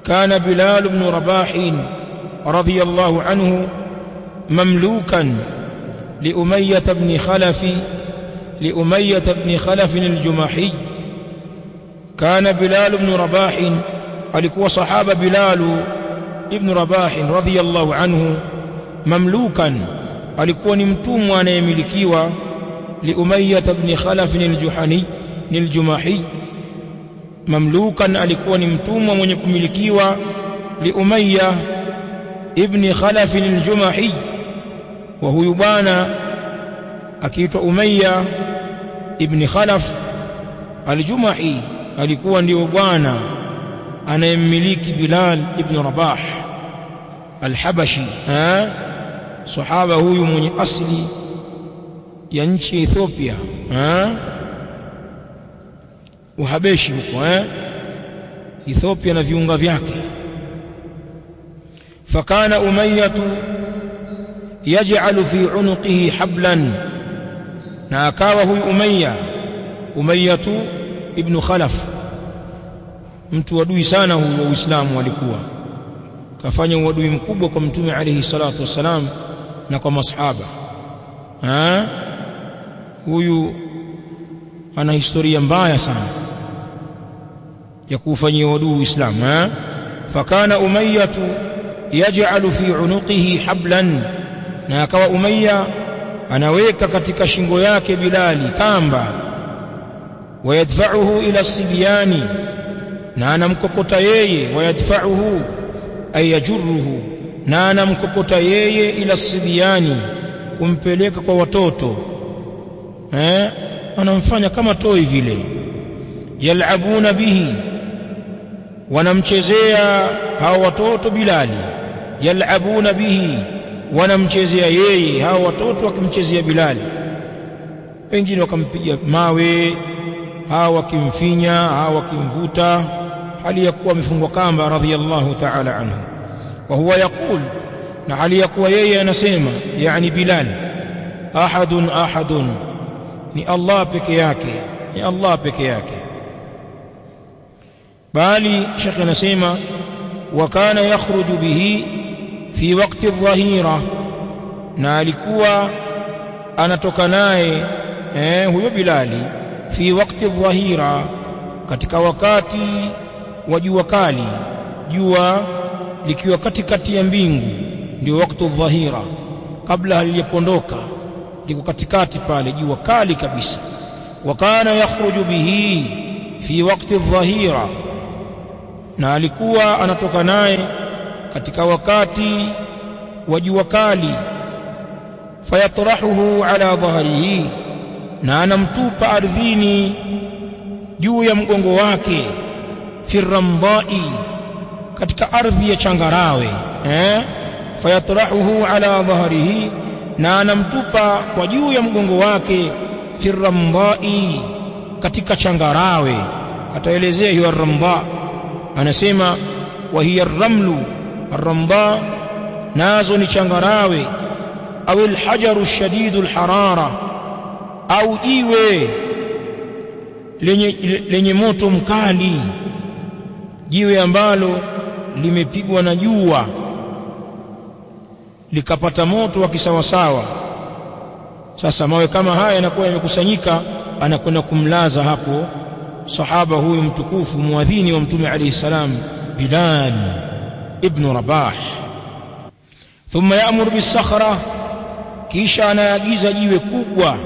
كان بلال بن رباح رضي الله عنه مملوكا لأمية بن خلف الجمحي. كان بلال بن رباح alikuwa sahaba Bilal ibn Rabah radhiyallahu anhu mamlukan, alikuwa ni mtumwa anayemilikiwa li Umayyah ibn Khalaf al-Jumahi. Mamlukan, alikuwa ni mtumwa mwenye kumilikiwa li Umayyah ibn Khalaf al-Jumahi. Wa huyu bwana akiitwa Umayyah ibn Khalaf al-Jumahi alikuwa ndio bwana anayemmiliki Bilal ibn Rabah al-Habashi. Sahaba huyu mwenye asili ya nchi Ethiopia, Uhabeshi huko, Ethiopia na viunga vyake. Fakana Umayyah yaj'alu fi unuqihi hablan, na akawa huyu Umayyah ibn Khalaf mtu wadui sana huyu wa Uislamu, alikuwa kafanya uadui mkubwa kwa Mtume alayhi salatu wassalam na kwa masahaba. Huyu ana historia mbaya sana ya kufanyia uadui Uislamu. Fakana Umayyah yaj'alu fi unuqihi hablan, na akawa Umayyah anaweka katika shingo yake Bilali kamba. Wayadfa'uhu ila sibyani, na anamkokota yeye. Wayadfa'uhu ay yajurruhu, na anamkokota yeye ila sibyani, kumpeleka kwa watoto. Anamfanya kama toi vile. Yal'abuna bihi, wanamchezea hao watoto Bilali. Yal'abuna bihi, wanamchezea yeye hao watoto, wakimchezea Bilali. Wengine wakampiga mawe, hao wakimfinya, hao wakimvuta, hali ya kuwa amefungwa kamba radhiyallahu ta'ala anhu. Wa huwa yaqul, na hali ya kuwa yeye anasema, yani Bilal, ahadun, ni Allah peke yake, ni Allah peke yake. Bali Sheikh anasema, wa kana yakhruju bihi fi waqti adh-dhahira, na alikuwa anatoka naye huyo Bilali fi waqti adh-dhahira, katika wakati wa jua kali, jua likiwa katikati ya mbingu, ndio wakati adh-dhahira, kabla halijapondoka, liko katikati pale, jua kali kabisa. Wa kana yakhruju bihi fi waqti adh-dhahira, na alikuwa anatoka naye katika wakati wa jua kali. Fayatrahuhu ala dhahrihi, na anamtupa ardhini juu ya mgongo wake. Fi ramdai, katika ardhi ya changarawe. Fayatrahuhu ala dhahrihi, na anamtupa kwa juu ya mgongo wake. Fi ramdai, katika changarawe. Ataelezea hiyo ramda, anasema wa hiya ramlu, ar-ramda nazo ni changarawe. Au al-hajaru shadidu al-harara, au jiwe lenye moto mkali, jiwe ambalo limepigwa na jua likapata moto wa kisawasawa. Sasa mawe kama haya yanakuwa yamekusanyika, anakwenda kumlaza hapo sahaba huyu mtukufu, muadhini wa Mtume alayhi salam, Bilal ibn Rabah. Thumma ya'muru bis-sakhra, kisha anaagiza jiwe kubwa.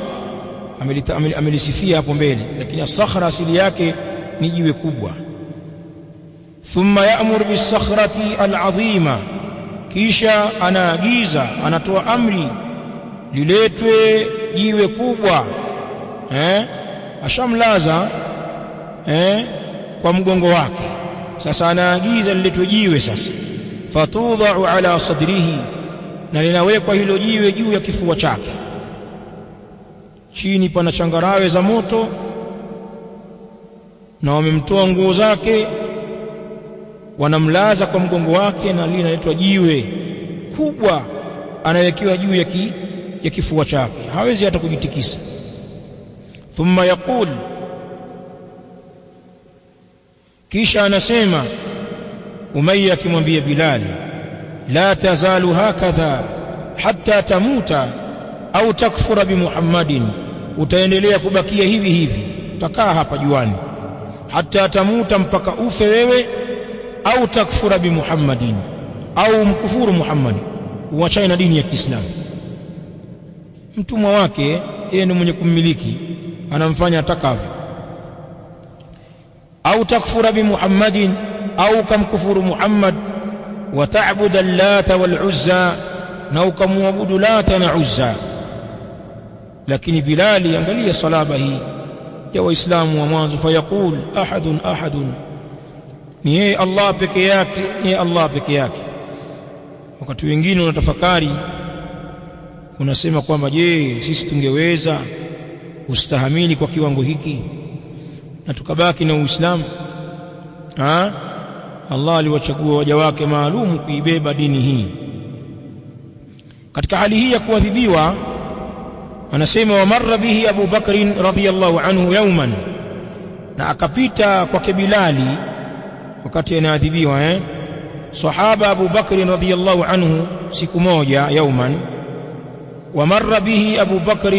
Amelisifia hapo mbele, lakini as-sakhra asili yake ni jiwe kubwa. Thumma ya'muru bis-sakhrati al-'azima, kisha anaagiza, anatoa amri liletwe jiwe kubwa. Ashamlaza kwa mgongo wake, sasa anaagiza liletwe jiwe. Sasa fatudha'u ala sadrihi, na linawekwa hilo jiwe juu ya kifua chake. Chini pana changarawe za moto, na wamemtoa nguo zake, wanamlaza kwa mgongo wake, na linaletwa jiwe kubwa, anawekewa juu ya kifua chake, hawezi hata kujitikisa. Thumma yaqul, kisha anasema, Umayya akimwambia Bilal, la tazalu hakadha hatta tamuta au takfura bi Muhammadin, utaendelea kubakia hivi hivi, utakaa hapa juani, hatta tamuta, mpaka ufe wewe, au takfura bi Muhammadin, au mkufuru Muhammad, uachane na dini ya Kiislamu. Mtumwa wake yeye ni mwenye kummiliki, anamfanya atakavyo. Au takfura bi Muhammadin, au kamkufuru Muhammad, wa ta'bud al-Lata wal-Uzza, na ukamwabudu Lata na Uzza. Lakini Bilali, angalia salaba hii ya waislamu wa mwanzo, fayaqul ahadun, ni yeye Allah peke yake, ni Allah peke yake. Wakati wengine unatafakari, unasema kwamba je, sisi tungeweza kustahamili kwa kiwango hiki na tukabaki na Uislamu? Allah aliwachagua waja wake maalum kuibeba dini hii. Katika hali hii ya kuadhibiwa, anasema wa marra bihi Abu Bakr radhiyallahu anhu yawman, na akapita kwake Bilali wakati anaadhibiwa. Sahaba Abu Bakr radhiyallahu anhu siku moja, yawman. Wa marra bihi Abu Bakr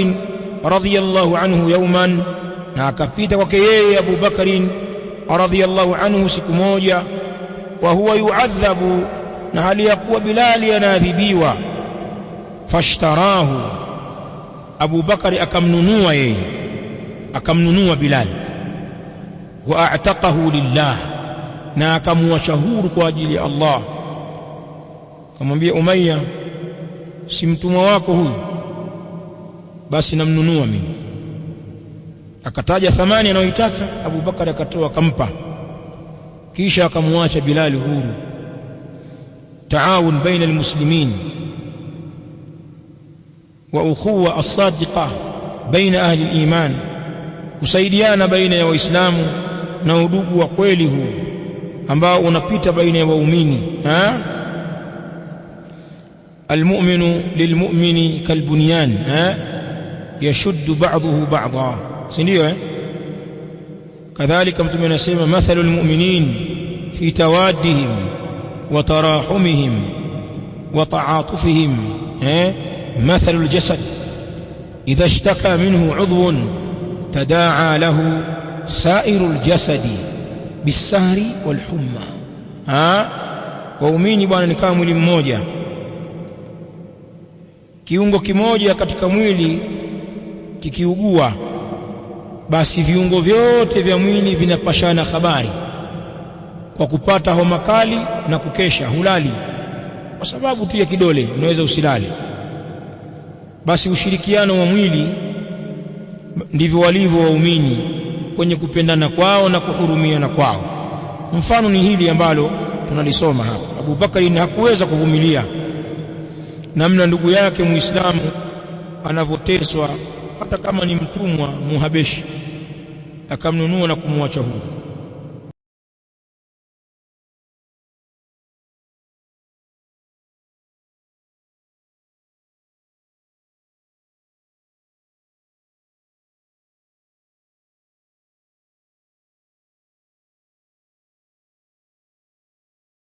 radhiyallahu anhu yawman, na akapita kwake yeye Abu Bakr radhiyallahu anhu siku moja. Wa huwa yu'adhabu, na hali ya kuwa Bilali anaadhibiwa. Fashtarahu, Abu Bakari akamnunua yeye, akamnunua Bilal. Wa a'taqahu lillah, na akamwacha huru kwa ajili ya Allah. Akamwambia Umayya, si mtumwa wako huyu, basi namnunua mimi. Akataja thamani anayoitaka, Abu Bakari akatoa akampa, kisha akamwacha Bilal huru. Taawun baina almuslimin wa ukhuwa as-sadiqa baina ahli al-iman, kusaidiana baina ya waislamu na udugu wa kweli huu ambao unapita baina ya waumini. Almu'minu lilmu'mini kalbunyan yashuddu ba'dahu ba'dha, si ndio? Kadhalika Mtume anasema mathalul mu'minin fi tawaddihim wa tarahumihim wa ta'atufihim mathalul jasad idha ishtaka minhu 'udhun tada'a lahu sairul jasadi bisahri wal humma. Waumini bwana ni kama mwili mmoja, kiungo kimoja katika mwili kikiugua, basi viungo vyote vya mwili vinapashana habari kwa kupata homa kali na kukesha, hulali kwa sababu tu ya kidole, unaweza usilale. Basi ushirikiano wa mwili ndivyo walivyo waumini kwenye kupendana kwao na kuhurumiana kwao. Mfano ni hili ambalo tunalisoma hapa. Abu Bakari hakuweza kuvumilia namna ndugu yake Muislamu anavyoteswa, hata kama ni mtumwa Muhabeshi, akamnunua na kumwacha huru.